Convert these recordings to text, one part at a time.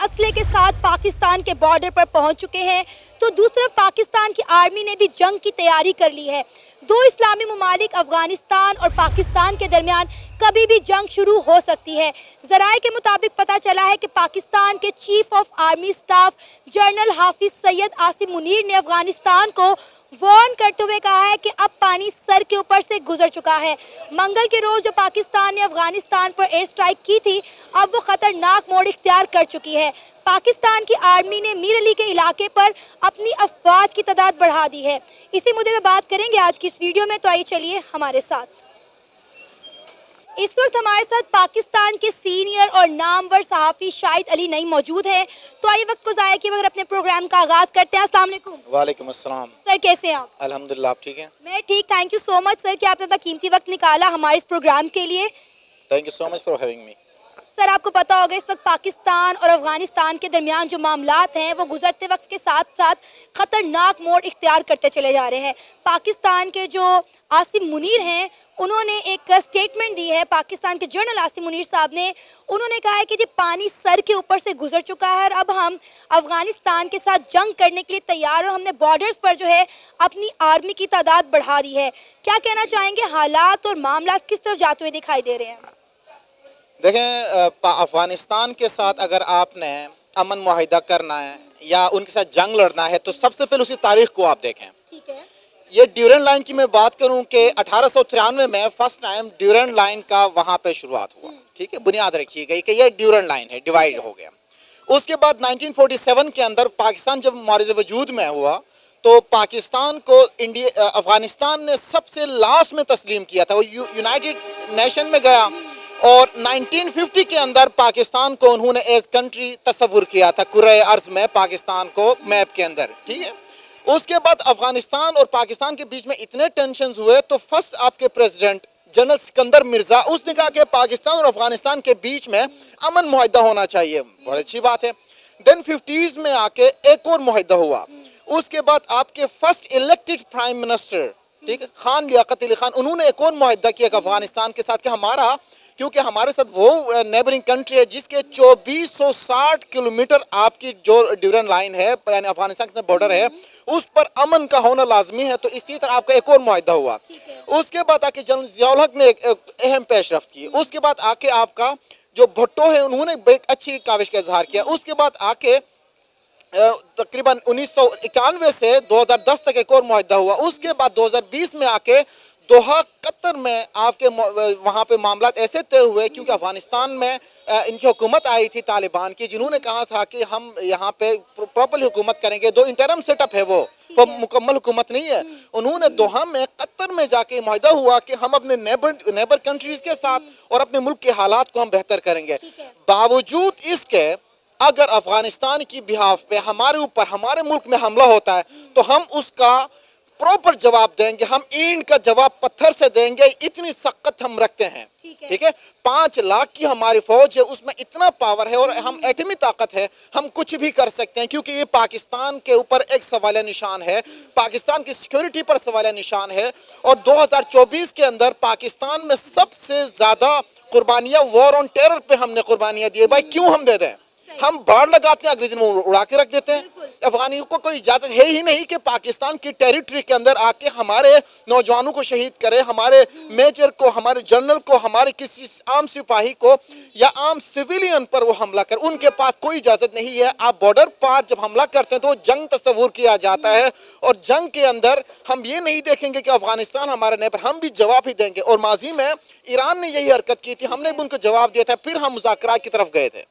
اسلحے کے ساتھ پاکستان کے بارڈر پر پہنچ چکے ہیں تو دوسری طرف پاکستان کی آرمی نے بھی جنگ کی تیاری کر لی ہے۔ دو اسلامی ممالک افغانستان اور پاکستان کے درمیان کبھی بھی جنگ شروع ہو سکتی ہے۔ ذرائع کے مطابق پتہ چلا ہے کہ پاکستان کے chief of army staff general حافظ سید عاصم منیر نے افغانستان کو وارن کرتے ہوئے کہا ہے کہ اب پانی سر کے اوپر سے گزر چکا ہے۔ منگل کے روز جو پاکستان نے افغانستان پر ایئر سٹرائک کی تھی، اب وہ خطرناک موڑ اختیار کر چکی ہے۔ پاکستان کی آرمی نے میر علی کے علاقے پر اپنی افواج کی تعداد بڑھا دی ہے۔ اسی مدعے پہ بات کریں گے آج کی اس ویڈیو میں، تو آئیے چلیے ہمارے ساتھ۔ اس وقت ہمارے ساتھ پاکستان کے سینئر اور نامور صحافی شاہد علی نئی موجود ہیں، تو آئیے وقت کو ضائع کیے بغیر اپنے پروگرام کا آغاز کرتے ہیں۔ السلام علیکم۔ وعلیکم السلام سر کیسے ہیں آپ؟ الحمدللہ، آپ ٹھیک ہیں؟ میں ٹھیک، تھینک یو سو مچ سر کہ آپ نے اپنا قیمتی وقت نکالا ہمارے اس پروگرام کے لیے۔ Thank you so much for having me. Sir آپ کو پتہ ہوگا اس وقت پاکستان اور افغانستان کے درمیان جو معاملات ہیں وہ گزرتے وقت کے ساتھ ساتھ خطرناک موڑ اختیار کرتے چلے جا رہے ہیں۔ پاکستان کے جو عاصم منیر ہیں انہوں نے ایک سٹیٹمنٹ دی ہے، پاکستان کے جنرل عاصم منیر صاحب نے، انہوں نے کہا ہے کہ جی پانی سر کے اوپر سے گزر چکا ہے اور اب ہم افغانستان کے ساتھ جنگ کرنے کے لیے تیار ہیں اور ہم نے بارڈرز پر جو ہے اپنی آرمی کی تعداد بڑھا دی ہے۔ کیا کہنا چاہیں گے، حالات اور معاملات کس طرح جاتے ہوئے دکھائی دے رہے ہیں؟ دیکھیں، افغانستان کے ساتھ اگر آپ نے امن معاہدہ کرنا ہے یا ان کے ساتھ جنگ لڑنا ہے تو سب سے پہلے اسی تاریخ کو آپ دیکھیں۔ ٹھیک ہے۔ یہ ڈیورنڈ لائن کی میں بات کروں کہ 1893 میں فرسٹ ٹائم ڈیورنڈ لائن کا وہاں پہ شروعات ہوا، ٹھیک ہے، بنیاد رکھی گئی کہ یہ ڈیورنڈ لائن ہے، ڈیوائیڈ ہو گیا۔ اس کے بعد 1947 کے اندر پاکستان جب معرض وجود میں ہوا تو پاکستان کو افغانستان نے سب سے لاسٹ میں تسلیم کیا تھا، وہ یونائٹڈ نیشن میں گیا اور 1950 کے اندر پاکستان کو انہوں نے ایز کنٹری تصور کیا تھا کرۂ ارض میں، پاکستان کو میپ کے اندر، ٹھیک ہے۔ اس کے بعد افغانستان اور پاکستان کے بیچ میں اتنے ٹینشنز ہوئے تو فرسٹ آپ کے پریزیڈنٹ جنرل سکندر مرزا، اس نے کہا کہ پاکستان اور افغانستان کے بیچ میں امن معاہدہ ہونا چاہیے، بہت اچھی بات ہے۔ دین 50s میں آ کے ایک اور معاہدہ ہوا۔ اس کے بعد آپ کے فرسٹ الیکٹڈ پرائم منسٹر، ٹھیک ہے، خان لیاقت علی خان، انہوں نے ایک اور معاہدہ کیا کہ افغانستان کے ساتھ کہ ہمارا، کیونکہ ہمارے ساتھ وہ نیبرنگ کنٹری ہے جس کے 2460 کلومیٹر آپ کی جو ڈیورنڈ لائن ہے، یعنی افغانستان کے ساتھ بارڈر ہے، اس پر امن کا ہونا لازمی ہے، تو اسی طرح آپ کا ایک اور معاہدہ ہوا۔ اس کے بعد آ کے جنرل ضیاء الحق نے ایک اہم پیش رفت کی۔ اس کے بعد آ کے آپ کا جو بھٹو ہے انہوں نے ایک اچھی کاوش کا اظہار کیا۔ اس کے بعد آ کے تقریباً 1991 سے 2010 تک ایک اور معاہدہ ہوا۔ اس کے بعد 2020 میں آ کے دوحہ قطر میں آپ کے وہاں پہ معاملات ایسے طے ہوئے کیونکہ افغانستان میں ان کی حکومت آئی تھی طالبان کی، جنہوں نے کہا تھا کہ ہم یہاں پہ پراپرلی حکومت کریں گے، دو انٹرم سیٹ اپ ہے، وہ مکمل حکومت نہیں ہے۔ انہوں نے دوحہ میں قطر میں جا کے معاہدہ ہوا کہ ہم اپنے نیبر کنٹریز کے ساتھ اور اپنے ملک کے حالات کو ہم بہتر کریں گے۔ باوجود اس کے اگر افغانستان کی بہاف پہ ہمارے اوپر، ہمارے ملک میں حملہ ہوتا ہے تو ہم اس کا پراپر جواب دیں گے، ہم اینٹ کا جواب پتھر سے دیں گے، اتنی سخت ہم رکھتے ہیں، ٹھیک ہے۔ 5 لاکھ کی ہماری فوج ہے، اس میں اتنا پاور ہے اور ہم ایٹمی طاقت ہے، ہم کچھ بھی کر سکتے ہیں، کیونکہ یہ پاکستان کے اوپر ایک سوالیہ نشان ہے، پاکستان کی سیکیورٹی پر سوالیہ نشان ہے۔ اور 2024 کے اندر پاکستان میں سب سے زیادہ قربانیاں وار آن ٹیرر پہ ہم نے قربانیاں دی ہے۔ بھائی کیوں ہم دے دیں؟ ہم باڑ لگاتے ہیں، اگلے دن وہ اڑا کے رکھ دیتے ہیں۔ افغانیوں کو کوئی اجازت ہے ہی نہیں کہ پاکستان کی ٹیریٹری کے اندر آ کے ہمارے نوجوانوں کو شہید کرے، ہمارے میجر کو، ہمارے جنرل کو، ہمارے کسی عام سپاہی کو یا عام سویلین پر وہ حملہ کرے، ان کے پاس کوئی اجازت نہیں ہے۔ آپ بارڈر پار جب حملہ کرتے ہیں تو وہ جنگ تصور کیا جاتا ہے، اور جنگ کے اندر ہم یہ نہیں دیکھیں گے کہ افغانستان ہمارا نیبر، ہم بھی جواب ہی دیں گے۔ اور ماضی میں ایران نے یہی حرکت کی تھی، ہم نے بھی ان کو جواب دیا تھا، پھر ہم مذاکرات کی طرف گئے تھے۔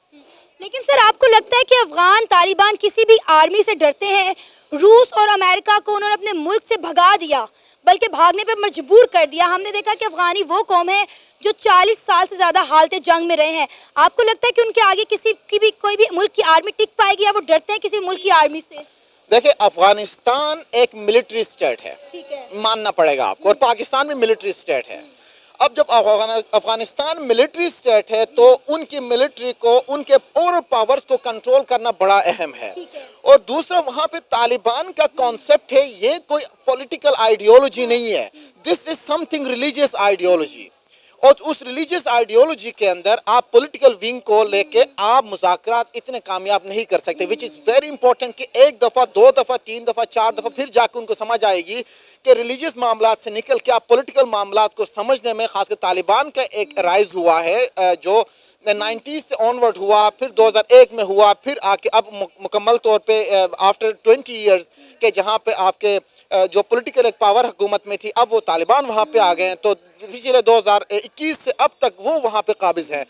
لیکن سر آپ کو لگتا ہے کہ افغان طالبان کسی بھی آرمی سے ڈرتے ہیں؟ روس اور امریکہ کو انہوں نے اپنے ملک سے بھگا دیا، بلکہ بھاگنے پہ مجبور کر دیا۔ ہم نے دیکھا کہ افغانی وہ قوم ہے جو 40 سال سے زیادہ حالت جنگ میں رہے ہیں۔ آپ کو لگتا ہے کہ ان کے آگے کسی کی بھی کوئی بھی ملک کی آرمی ٹک پائے گی، یا وہ ڈرتے ہیں کسی ملک کی آرمی سے؟ دیکھیں، افغانستان ایک ملٹری اسٹیٹ ہے، ماننا پڑے گا آپ کو، اور پاکستان بھی ملٹری اسٹیٹ ہے۔ اب جب افغانستان ملٹری اسٹیٹ ہے تو ان کی ملٹری کو، ان کے اوور پاورز کو کنٹرول کرنا بڑا اہم ہے۔ اور دوسرا وہاں پہ طالبان کا کانسیپٹ ہے، یہ کوئی پولیٹیکل آئیڈیالوجی نہیں ہے، دس از سم تھنگ ریلیجیس آئیڈیالوجی۔ اور اس ریلیجیس آئیڈیولوجی کے اندر آپ پولیٹیکل ونگ کو لے کے آپ مذاکرات اتنے کامیاب نہیں کر سکتے، وچ از ویری امپورٹنٹ کہ ایک دفعہ، دو دفعہ، تین دفعہ، چار دفعہ پھر جا کے ان کو سمجھ آئے گی کہ ریلیجیس معاملات سے نکل کے آپ پولیٹیکل معاملات کو سمجھنے میں، خاص کر طالبان کا ایک رائز ہوا ہے جو 90s سے آنورڈ ہوا، پھر 2001 میں ہوا، پھر آ کے اب مکمل طور پہ آفٹر 20 ایئرز کہ جہاں پہ آپ کے جو پولیٹیکل ایک پاور حکومت میں تھی، اب وہ طالبان وہاں پہ آ گئے ہیں، تو پچھلے 2021 سے اب تک وہ وہاں پہ قابض ہیں،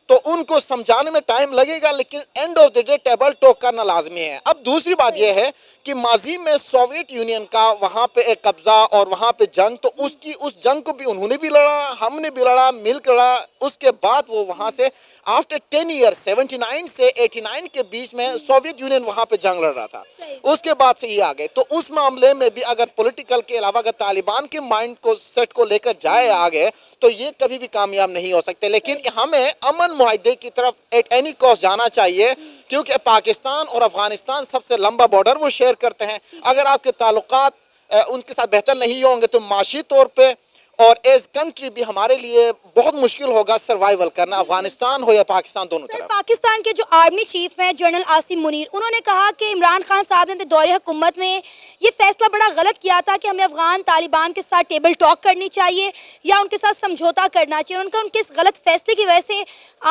تو ان کو سمجھانے میں ٹائم لگے گا، لیکن and of the day table talk کرنا لازمی ہے۔ اب دوسری بات یہ ہے کہ ماضی میں سوویت یونین کا وہاں پہ ایک قبضہ اور وہاں پہ جنگ، تو اس جنگ کو بھی انہوں نے بھی لڑا، ہم نے بھی لڑا، مل کر لڑا، اس کے بعد وہ وہاں سے آفٹر 10 ایئر 79 سے 89 کے بیچ میں سوویت یونین وہاں پہ جنگ لڑ رہا تھا، اس کے بعد سے یہ آ گئے، تو اس معاملے میں بھی اگر پولیٹیکل کے علاوہ اگر طالبان کے مائنڈ کو سیٹ کو لے کر جائے آگے تو یہ کبھی بھی کامیاب نہیں ہو سکتے، لیکن ہمیں امن معاہدے کی طرف ایٹ اینی کاسٹ جانا چاہیے، کیونکہ پاکستان اور افغانستان سب سے لمبا بارڈر وہ شیئر کرتے ہیں۔ اگر آپ کے تعلقات ان کے ساتھ بہتر نہیں ہوں گے تو معاشی طور پہ اور ایز کنٹری بھی ہمارے لیے بہت مشکل ہوگا سروائیول کرنا، افغانستان ہو یا پاکستان دونوں سر، طرف۔ پاکستان کے جو آرمی چیف ہیں جنرل عاصم منیر، انہوں نے کہا کہ عمران خان صاحب نے دور حکومت میں یہ فیصلہ بڑا غلط کیا تھا کہ ہمیں افغان طالبان کے ساتھ ٹیبل ٹاک کرنی چاہیے یا ان کے ساتھ سمجھوتا کرنا چاہیے۔ ان کا ان کے اس غلط فیصلے کی وجہ سے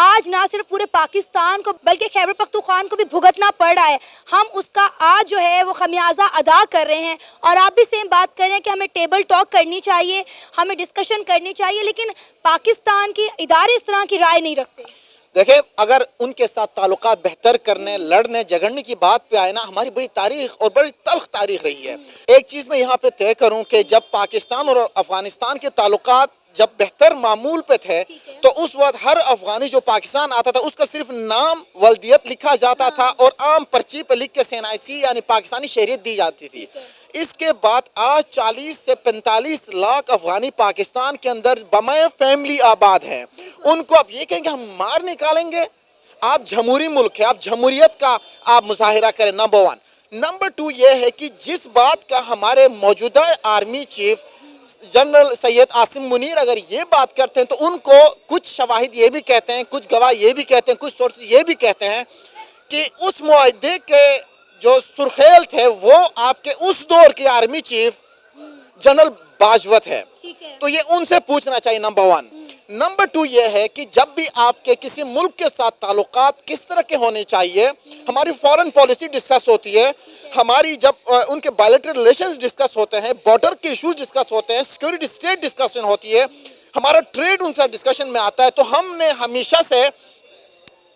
آج نہ صرف پورے پاکستان کو بلکہ خیبر پختونخوا کو بھی بھگتنا پڑ رہا ہے، ہم اس کا آج جو ہے وہ خمیازہ ادا کر رہے ہیں، اور آپ بھی سیم بات کر رہے ہیں کہ ہمیں ٹیبل ٹاک کرنی چاہیے، ہمیں ڈسکشن کرنی چاہیے، لیکن پاکستان کی ادارے اس طرح کی رائے نہیں رکھتے۔ دیکھیں، اگر ان کے ساتھ تعلقات بہتر کرنے، لڑنے جھگڑنے کی بات پہ آئے نا، ہماری بڑی تاریخ اور بڑی تلخ تاریخ رہی ہے۔ ایک چیز میں یہاں پہ طے کروں کہ جب پاکستان اور افغانستان کے تعلقات جب بہتر معمول پہ تھے تو اس وقت ہر افغانی جو پاکستان آتا تھا اس کا صرف نام ولدیت لکھا جاتا تھا اور عام پرچی پہ لکھ کے CNIC یعنی پاکستانی شہریت دی جاتی تھی۔ اس کے بعد آج 40 سے 45 لاکھ افغانی پاکستان کے اندر بمائے فیملی آباد ہیں، ان کو اب یہ کہیں کہ ہم مار نکالیں گے؟ آپ جمہوری ملک ہے، آپ جمہوریت کا آپ مظاہرہ کریں، نمبر 1۔ نمبر 2 یہ ہے کہ جس بات کا ہمارے موجودہ army chief general Syed Asim Munir اگر یہ بات کرتے ہیں تو ان کو کچھ شواہد یہ بھی کہتے ہیں، کچھ گواہ یہ بھی کہتے ہیں، کچھ سورسز یہ بھی کہتے ہیں کہ اس معاہدے کے جو سرخیل تھے وہ آپ کے اس دور کے آرمی چیف جنرل باجوت ہے، تو یہ ان سے پوچھنا چاہیے، نمبر 1۔ نمبر 2 یہ ہے کہ جب بھی آپ کے کسی ملک کے ساتھ تعلقات کس طرح کے ہونے چاہیے، ہماری فورن پالیسی ڈسکس ہوتی ہے، ہماری جب ان کے بائلیٹرل ریلیشنز ڈسکس ہوتے ہیں، بارڈر کے ایشوز ڈسکس ہوتے ہیں، سیکورٹی اسٹیٹ ڈسکشن ہوتی ہے، ہمارا ٹریڈ ان سے ڈسکشن میں آتا ہے، تو ہم نے ہمیشہ سے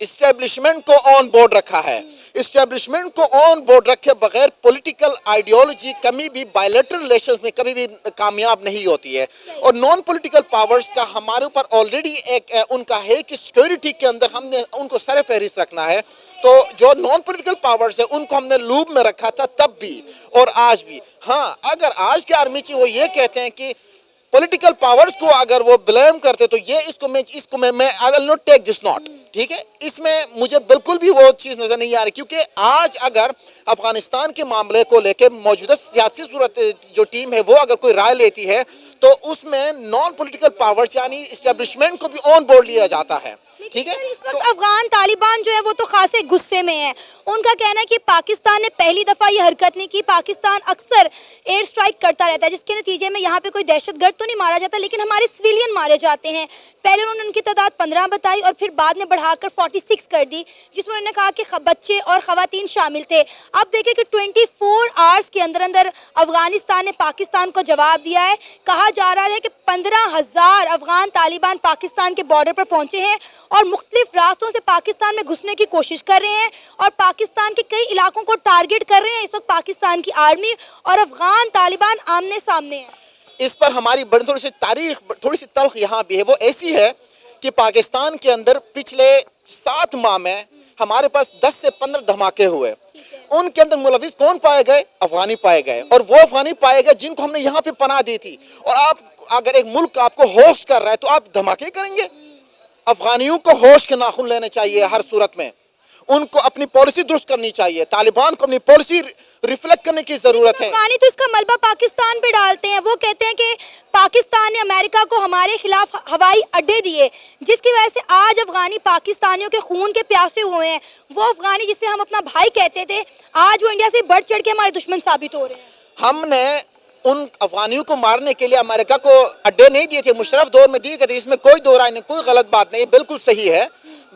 اسٹیبلشمنٹ کو آن بورڈ رکھا ہے۔ اسٹیبلشمنٹ کو آن بورڈ رکھے بغیر پولیٹیکل آئیڈیولوجی کبھی بھی بائلیٹرل ریلیشنز میں کبھی بھی کامیاب نہیں ہوتی ہے، اور نان پولیٹیکل پاورز کا ہمارے اوپر آلریڈی ایک ان کا ہے کہ سیکیورٹی کے اندر ہم نے ان کو سر فہرست رکھنا ہے، تو جو نان پولیٹیکل پاورز ہیں ان کو ہم نے لوپ میں رکھا تھا تب بھی اور آج بھی۔ ہاں، اگر آج کے آرمی چیف وہ یہ کہتے ہیں کہ پولیٹیکل پاورز کو اگر وہ بلیم کرتے تو یہ اس کو میں I will not take this not، ٹھیک ہے، اس میں مجھے بالکل بھی وہ چیز نظر نہیں آ رہی، کیونکہ آج اگر افغانستان کے معاملے کو لے کے موجودہ سیاسی صورت جو ٹیم ہے وہ اگر کوئی رائے لیتی ہے تو اس میں نان پولیٹیکل پاورز یعنی اسٹیبلشمنٹ کو بھی آن بورڈ لیا جاتا ہے، ٹھیک ہے۔ اس وقت افغان طالبان جو ہے وہ تو خاصے غصے میں ہیں، ان کا کہنا ہے کہ پاکستان نے پہلی دفعہ یہ حرکت نہیں کی، پاکستان اکثر ایئر سٹرائک کرتا رہتا ہے جس کے نتیجے میں یہاں پہ کوئی دہشت گرد تو نہیں مارا جاتا لیکن ہمارے سویلین مارے جاتے ہیں۔ پہلے انہوں نے ان کی تعداد 15 بتائی اور پھر بعد میں بڑھا کر 46 کر دی، جس میں انہوں نے کہا کہ بچے اور خواتین شامل تھے۔ اب دیکھیں کہ 24 آورز کے اندر افغانستان نے پاکستان کو جواب دیا ہے، کہا جا رہا ہے کہ 15,000 افغان طالبان پاکستان کے بارڈر پر پہنچے ہیں اور مختلف راستوں سے پاکستان میں گھسنے کی کوشش کر رہے ہیں اور پاکستان کے کئی علاقوں کو ٹارگٹ کر رہے ہیں۔ اس وقت پاکستان کی آرمی اور افغان طالبان آمنے سامنے ہیں۔ اس پر ہماری بڑی تھوڑی سی تاریخ تھوڑی سی تلخ یہاں بھی ہے، وہ ایسی ہے کہ پاکستان کے اندر پچھلے 7 ماہ میں ہمارے پاس 10 سے 15 دھماکے ہوئے، ان کے اندر ملوث کون پائے گئے؟ افغانی پائے گئے، اور وہ افغانی پائے گئے جن کو ہم نے یہاں پہ پناہ دی تھی، اور آپ اگر ایک ملک آپ کو ہوسٹ کر رہا ہے تو آپ دھماکے کریں گے؟ افغانیوں کو ہوش کے ناخن لینے چاہیے ہر صورت میں، ان کو اپنی پالیسی درست کرنی چاہیے, طالبان کو اپنی پالیسی ریفلیکٹ کرنے کی ضرورت ہے. افغانی تو اس کا ملبہ پاکستان پہ ڈالتے ہیں, وہ کہتے ہیں کہ پاکستان نے امریکہ کو ہمارے خلاف ہوائی اڈے دیے, جس کی وجہ سے آج افغانی پاکستانیوں کے خون کے پیاسے ہوئے ہیں. وہ افغانی جسے ہم اپنا بھائی کہتے تھے, آج وہ انڈیا سے بڑھ چڑھ کے ہمارے دشمن ثابت ہو رہے ہیں. ہم نے ان افغانیوں کو مارنے کے لیے امریکہ کو اڈے نہیں دیے تھے, مشرف دور میں دیے گئے تھے, اس میں کوئی دو رائے نہیں, کوئی غلط بات نہیں, بالکل صحیح ہے,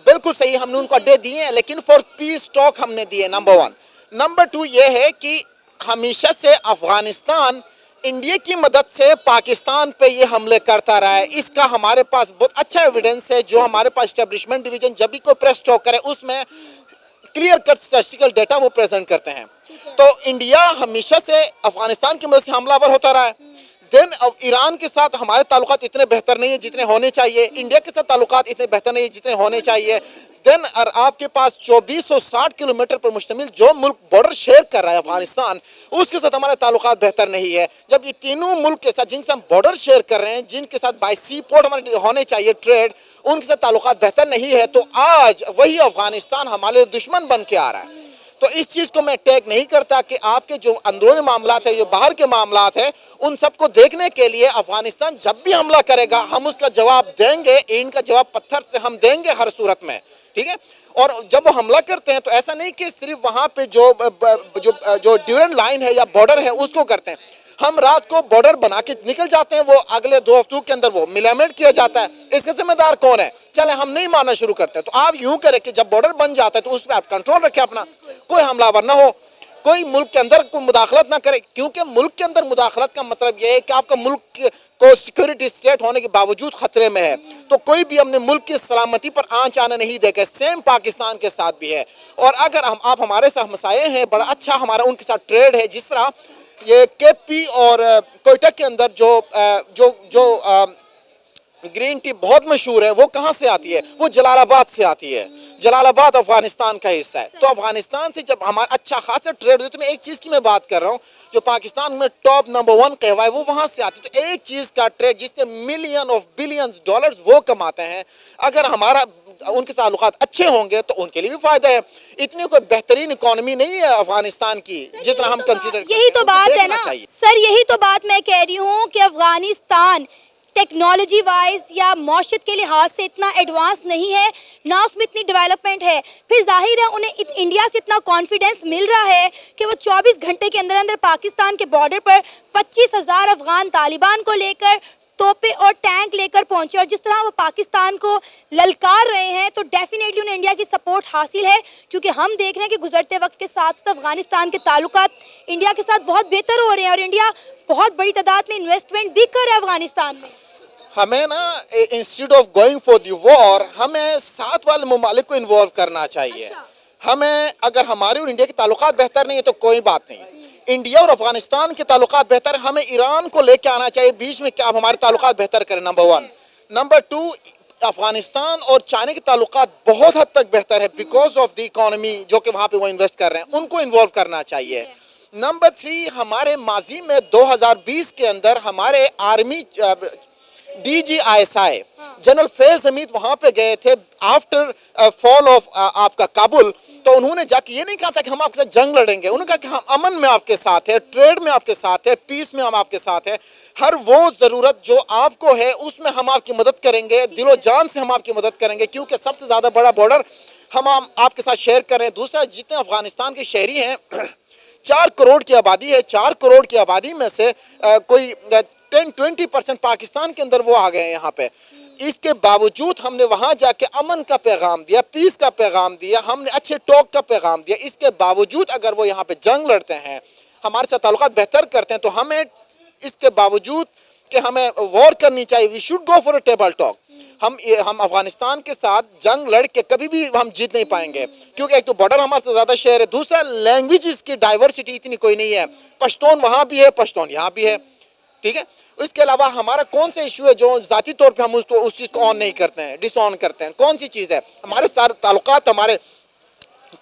بالکل صحیح, ہم نے ان کو اڈے دیے ہیں, لیکن فار پیس ٹاک ہم نے دیے, نمبر 1. نمبر 2 یہ ہے کہ ہمیشہ سے افغانستان انڈیا کی مدد سے پاکستان پہ یہ حملے کرتا رہا ہے. اس کا ہمارے پاس بہت اچھا ایویڈنس ہے, جو ہمارے پاس اسٹیبلشمنٹ ڈویژن جب بھی کوئی پریس ٹاک کرے اس میں کلیئر کٹ اسٹیٹسٹیکل ڈیٹا وہ پریزنٹ کرتے ہیں. تو انڈیا ہمیشہ سے افغانستان کی مدد سے حملہ آور ہوتا رہا ہے. دین ایران کے ساتھ ہمارے تعلقات اتنے بہتر نہیں ہیں جتنے ہونے چاہیے, انڈیا کے ساتھ تعلقات اتنے بہتر نہیں ہیں جتنے ہونے چاہیے. دین آپ کے پاس 2460 کلومیٹر پر مشتمل جو ملک بارڈر شیئر کر رہا ہے افغانستان, اس کے ساتھ ہمارے تعلقات بہتر نہیں ہے. جب یہ تینوں ملک کے ساتھ جن سے ہم بارڈر شیئر کر رہے ہیں, جن کے ساتھ بائی سی پورٹ ہمارے ہونے چاہیے ٹریڈ, ان کے ساتھ تعلقات بہتر نہیں ہے, تو آج وہی افغانستان ہمارے دشمن بن کے آ رہا ہے. تو اس چیز کو میں ٹیک نہیں کرتا کہ آپ کے جو اندرونی معاملات ہیں, جو باہر کے معاملات ہیں, ان سب کو دیکھنے کے لیے افغانستان جب بھی حملہ کرے گا ہم اس کا جواب دیں گے, ان کا جواب پتھر سے ہم دیں گے ہر صورت میں, ٹھیک ہے. اور جب وہ حملہ کرتے ہیں تو ایسا نہیں کہ صرف وہاں پہ جو ڈیورنٹ لائن ہے یا بارڈر ہے اس کو کرتے ہیں. ہم رات کو بارڈر بنا کے نکل جاتے ہیں, وہ اگلے 2 ہفتوں کے اندر وہ ملیمنٹ کیا جاتا ہے. اس کا ذمہ دار کون ہے؟ چلے ہم نہیں ماننا شروع کرتے, تو آپ یوں کریں کہ جب بارڈر بن جاتا ہے تو اس پہ آپ کنٹرول رکھیں اپنا, کوئی حملہ آور نہ ہو, کوئی ملک کے اندر کوئی مداخلت نہ کرے, کیونکہ ملک کے اندر مداخلت کا مطلب یہ ہے کہ آپ کا ملک کو سیکورٹی اسٹیٹ ہونے کے باوجود خطرے میں ہے, تو کوئی بھی اپنے ملک کی سلامتی پر آنچ آنے نہیں دے گا. سیم پاکستان کے ساتھ بھی ہے. اور اگر آپ ہمارے ساتھ ہمسائے ہیں, بڑا اچھا ہمارا ان کے ساتھ ٹریڈ ہے, جس طرح یہ کے پی اور کوئٹہ کے اندر جو گرین ٹی بہت مشہور ہے, وہ کہاں سے آتی ہے؟ وہ جلال آباد سے آتی ہے. جلال آباد افغانستان کا حصہ ہے. تو افغانستان سے جب ہمارا اچھا خاصا ٹریڈ ہوتا ہے, تو میں ایک چیز کی میں بات کر رہا ہوں, جو پاکستان میں ٹاپ نمبر 1 کہوا ہے وہ وہاں سے آتی ہے. تو ایک چیز کا ٹریڈ جس سے ملین آف بلینز ڈالرز وہ کماتے ہیں, اگر ہمارا ان کے تعلقات اچھے ہوں گے تو ان کے لیے بھی فائدہ ہے. اتنی کوئی بہترین اکانومی نہیں ہے افغانستان کی جتنا ہم کنسیڈر کرتے ہیں. یہی تو بات ہے نا سر, یہی تو بات میں کہہ رہی ہوں کہ افغانستان ٹیکنالوجی وائز یا معاشرت کے لحاظ سے اتنا ایڈوانس نہیں ہے, نہ اس میں اتنی ڈیولپمنٹ ہے. پھر ظاہر ہے انہیں انڈیا سے اتنا کانفیڈنس مل رہا ہے کہ وہ 24 گھنٹے کے اندر اندر پاکستان کے بارڈر پر 25,000 افغان طالبان کو لے کر توپے اور ٹینک لے کر پہنچے, اور جس طرح وہ پاکستان کو للکار رہے ہیں, تو ڈیفینیٹلی انہیں انڈیا کی سپورٹ حاصل ہے. کیونکہ ہم دیکھ رہے ہیں کہ گزرتے وقت کے ساتھ ساتھ افغانستان کے تعلقات انڈیا کے ساتھ بہت بہتر ہو رہے ہیں, اور انڈیا بہت بڑی تعداد میں انویسٹمنٹ بھی کر رہا ہے افغانستان میں. ہمیں نا instead of going for the war, ہمیں ساتھ والے ممالک کو انوالو کرنا چاہیے. ہمیں اگر ہمارے اور انڈیا کے تعلقات بہتر نہیں ہیں تو کوئی بات نہیں, انڈیا اور افغانستان کے تعلقات بہتر, ہمیں ایران کو لے کے آنا چاہیے بیچ میں کہ آپ ہمارے تعلقات بہتر کریں, نمبر 1. نمبر 2, افغانستان اور چائنا کے تعلقات بہت حد تک بہتر ہے بیکاز آف دی اکانومی جو کہ وہاں پہ وہ انویسٹ کر رہے ہیں, ان کو انوالو کرنا چاہیے. نمبر 3, ہمارے ماضی میں 2020 کے اندر ہمارے army D G ISI general Faiz Hameed وہاں پہ گئے تھے آفٹر فال آف آپ کا کابل. تو انہوں نے جا کے یہ نہیں کہا تھا کہ ہم آپ کے ساتھ جنگ لڑیں گے, انہوں نے کہا کہ ہم امن میں آپ کے ساتھ ہیں, ٹریڈ میں آپ کے ساتھ ہیں, پیس میں ہم آپ کے ساتھ ہیں, ہر وہ ضرورت جو آپ کو ہے اس میں ہم آپ کی مدد کریں گے, دل و جان سے ہم آپ کی مدد کریں گے, کیونکہ سب سے زیادہ بڑا بارڈر ہم آپ کے ساتھ شیئر کر رہے ہیں. دوسرا, جتنے افغانستان کے شہری ہیں 4 کروڑ کی آبادی ہے, 4 کروڑ کی آبادی میں سے کوئی 10-20% پاکستان کے اندر وہ آ گئے ہیں یہاں پہ. اس کے باوجود ہم نے وہاں جا کے امن کا پیغام دیا, پیس کا پیغام دیا, ہم نے اچھے ٹاک کا پیغام دیا. اس کے باوجود اگر وہ یہاں پہ جنگ لڑتے ہیں, ہمارے ساتھ تعلقات بہتر کرتے ہیں, تو ہمیں اس کے باوجود کہ ہمیں وار کرنی چاہیے, we should go for a table talk. ہم افغانستان کے ساتھ جنگ لڑ کے کبھی بھی ہم جیت نہیں پائیں گے, کیونکہ ایک تو بارڈر ہمارے سے زیادہ شہر ہے, دوسرا لینگویجز کی ڈائیورسٹی اتنی کوئی نہیں ہے, پشتون وہاں بھی ہے, پشتون یہاں بھی ہے, ٹھیک ہے. اس کے علاوہ ہمارا کون سے ایشو ہے جو ذاتی طور پہ ہم اس چیز کو آن نہیں کرتے ہیں, ڈس آن کرتے ہیں؟ کون سی چیز ہے؟ ہمارے سارے تعلقات, ہمارے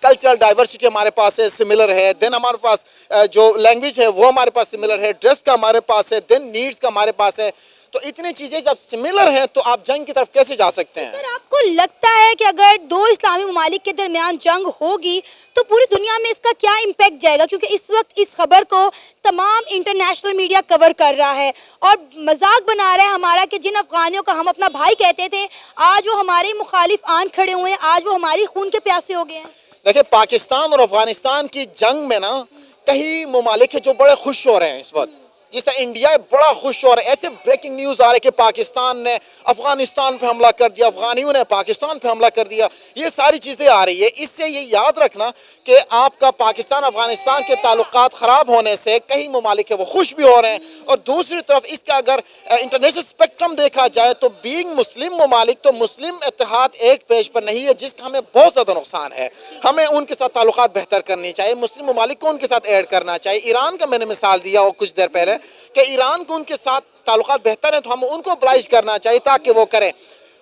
کلچرل ڈائیورسٹی ہمارے پاس ہے, سملر ہے. دین ہمارے پاس جو لینگویج ہے وہ ہمارے پاس سملر ہے, ڈریس کا ہمارے پاس ہے, دین نیڈس کا ہمارے پاس ہے. تو اتنی چیزیں جب سملر ہیں تو آپ جنگ کی طرف کیسے جا سکتے ہیں؟ سر آپ کو لگتا ہے کہ اگر دو اسلامی ممالک کے درمیان جنگ ہوگی تو پوری دنیا میں اس کا کیا امپیکٹ جائے گا؟ کیونکہ اس وقت اس خبر کو تمام انٹرنیشنل میڈیا کور کر رہا ہے اور مذاق بنا رہا ہے ہمارا کہ جن افغانیوں کا ہم اپنا بھائی کہتے تھے آج وہ ہمارے مخالف آن کھڑے ہوئے ہیں، آج وہ ہماری خون کے پیاسے ہو گئے ہیں۔ دیکھیں پاکستان اور افغانستان کی جنگ میں نا کئی ممالک ہیں جو بڑے خوش ہو رہے ہیں اس وقت، جس طرح انڈیا بڑا خوش ہو رہا ہے، ایسے بریکنگ نیوز آ رہے کہ پاکستان نے افغانستان پہ حملہ کر دیا، افغانیوں نے پاکستان پہ حملہ کر دیا، یہ ساری چیزیں آ رہی ہے۔ اس سے یہ یاد رکھنا کہ آپ کا پاکستان افغانستان کے تعلقات خراب ہونے سے کئی ممالک ہیں وہ خوش بھی ہو رہے ہیں، اور دوسری طرف اس کا اگر انٹرنیشنل اسپیکٹرم دیکھا جائے تو بینگ مسلم ممالک تو مسلم اتحاد ایک پیج پر نہیں ہے، جس کا ہمیں بہت زیادہ نقصان ہے۔ ہمیں ان کے ساتھ تعلقات بہتر کرنی چاہیے، مسلم ممالک کو ان کے ساتھ ایڈ کرنا چاہیے۔ ایران کا میں نے مثال دیا وہ کچھ دیر پہلے کہ ایران کو ان کے ساتھ تعلقات بہتر ہیں تو ہم ان کو oblige کرنا چاہیے تاکہ وہ کریں۔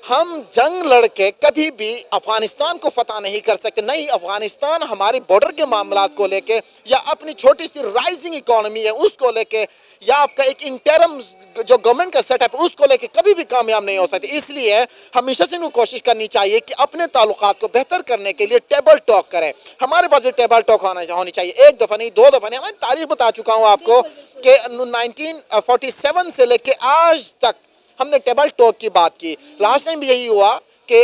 ہم جنگ لڑ کے کبھی بھی افغانستان کو فتح نہیں کر سکتے، نہیں افغانستان ہماری بارڈر کے معاملات کو لے کے یا اپنی چھوٹی سی رائزنگ اکانومی ہے اس کو لے کے یا آپ کا ایک انٹرم جو گورنمنٹ کا سیٹ اپ ہے اس کو لے کے کبھی بھی کامیاب نہیں ہو سکتے۔ اس لیے ہمیشہ سے کوشش کرنی چاہیے کہ اپنے تعلقات کو بہتر کرنے کے لیے ٹیبل ٹاک کریں۔ ہمارے پاس بھی ٹیبل ٹاک ہونی چاہیے، ایک دفعہ نہیں، دو دفعہ نہیں۔ میں تاریخ بتا چکا ہوں آپ کو کہ 1947 سے لے کے آج تک ہم نے ٹیبل ٹاک کی بات کی۔ لاسٹ ٹائم بھی یہی ہوا کہ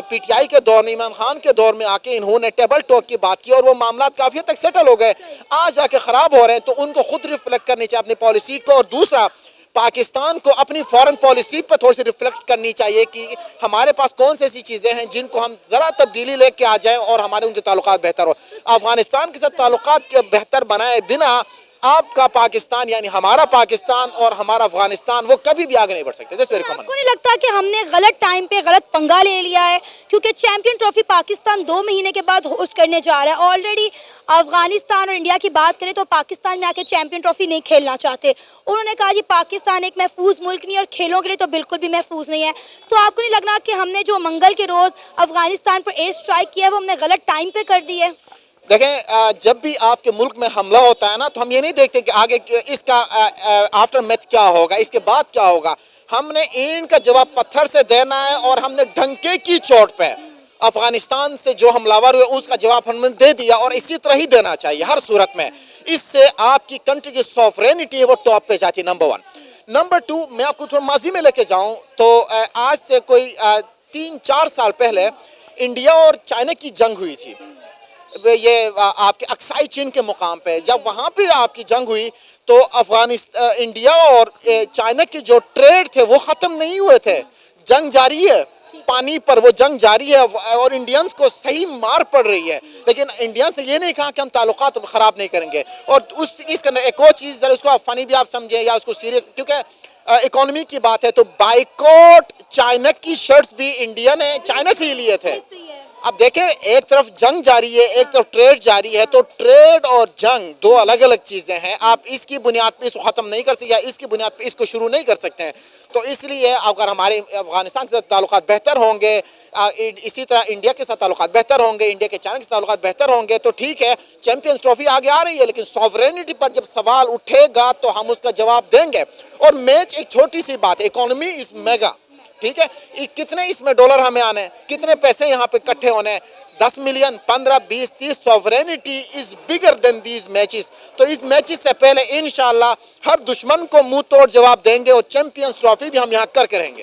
پی ٹی آئی کے دور میں، عمران خان کے دور میں آ کے انہوں نے ٹیبل ٹاک کی بات کی اور وہ معاملات کافی حد تک سیٹل ہو گئے۔ آج آ کے خراب ہو رہے ہیں تو ان کو خود ریفلیکٹ کرنی چاہیے اپنی پالیسی کو، اور دوسرا پاکستان کو اپنی فارن پالیسی پہ تھوڑی سی ریفلیکٹ کرنی چاہیے کہ ہمارے پاس کون سی ایسی چیزیں ہیں جن کو ہم ذرا تبدیلی لے کے آ جائیں اور ہمارے ان کے تعلقات بہتر ہو۔ افغانستان کے ساتھ تعلقات کے بہتر بنائے بنا آپ کا پاکستان یعنی ہمارا پاکستان اور ہمارا افغانستان وہ کبھی بھی آگے نہیں بڑھ سکتے۔ آپ کو نہیں لگتا کہ ہم نے غلط ٹائم پہ غلط پنگا لے لیا ہے؟ کیونکہ چیمپئن ٹرافی پاکستان 2 مہینے کے بعد ہوسٹ کرنے جا رہا ہے۔ آلریڈی افغانستان اور انڈیا کی بات کریں تو پاکستان میں آ کے چیمپئن ٹرافی نہیں کھیلنا چاہتے۔ انہوں نے کہا جی پاکستان ایک محفوظ ملک نہیں اور کھیلوں کے لیے تو بالکل بھی محفوظ نہیں ہے۔ تو آپ کو نہیں لگنا کہ ہم نے جو منگل کے روز افغانستان پر ایئر اسٹرائک کیا ہے وہ ہم نے غلط ٹائم پہ کر دی ہے؟ دیکھیں جب بھی آپ کے ملک میں حملہ ہوتا ہے نا تو ہم یہ نہیں دیکھتے کہ آگے اس کا آفٹر میتھ کیا ہوگا، اس کے بعد کیا ہوگا۔ ہم نے اینٹ کا جواب پتھر سے دینا ہے اور ہم نے ڈھنکے کی چوٹ پہ افغانستان سے جو حملہ آور ہوئے اس کا جواب ہم نے دے دیا، اور اسی طرح ہی دینا چاہیے ہر صورت میں۔ اس سے آپ کی کنٹری کی سوورینٹی ہے وہ ٹاپ پہ جاتی ہے، نمبر 1۔ نمبر 2 میں آپ کو تھوڑا ماضی میں لے کے جاؤں تو آج سے کوئی 3-4 سال پہلے انڈیا اور چائنا کی جنگ ہوئی تھی، یہ آپ کے اکسائی چین کے مقام پہ۔ جب وہاں پہ آپ کی جنگ ہوئی تو انڈیا اور چائنا کے جو ٹریڈ تھے وہ ختم نہیں ہوئے تھے، جنگ جاری ہے، پانی پر وہ جنگ جاری ہے اور انڈینز کو صحیح مار پڑ رہی ہے۔ لیکن انڈین سے یہ نہیں کہا کہ ہم تعلقات خراب نہیں کریں گے۔ اور اس کے اندر ایک اور چیز ذرا اس کو آپ فنی بھی آپ سمجھیں یا اس کو سیریس، کیونکہ اکانومی کی بات ہے تو بائیکاٹ چائنا کی شرٹس بھی انڈیا نے چائنا سے ہی لیے تھے۔ اب دیکھیں ایک طرف جنگ جاری ہے، ایک طرف ٹریڈ جاری ہے، تو ٹریڈ اور جنگ 2 الگ الگ چیزیں ہیں۔ آپ اس کی بنیاد پہ اس کو ختم نہیں کر سکتے یا اس کی بنیاد پہ اس کو شروع نہیں کر سکتے ہیں۔ تو اس لیے اگر ہمارے افغانستان کے ساتھ تعلقات بہتر ہوں گے، اسی طرح انڈیا کے ساتھ تعلقات بہتر ہوں گے، انڈیا کے چائنا کے تعلقات بہتر ہوں گے تو ٹھیک ہے، چیمپئنز ٹرافی آگے آ رہی ہے، لیکن سوورینٹی پر جب سوال اٹھے گا تو ہم اس کا جواب دیں گے۔ اور میچ ایک چھوٹی سی بات ہے، اکانومی از میگا، ٹھیک ہے، کتنے اس میں ڈالر ہمیں آنے ہیں، کتنے پیسے یہاں پہ کٹھے ہونے ہیں، 10 million, 15، 20، 30۔ Sovereignty is bigger than these matches. تو اس میچز سے پہلے انشاءاللہ ہر دشمن کو منہ توڑ جواب دیں گے اور چیمپئنز ٹرافی بھی ہم یہاں کر کے رہیں گے۔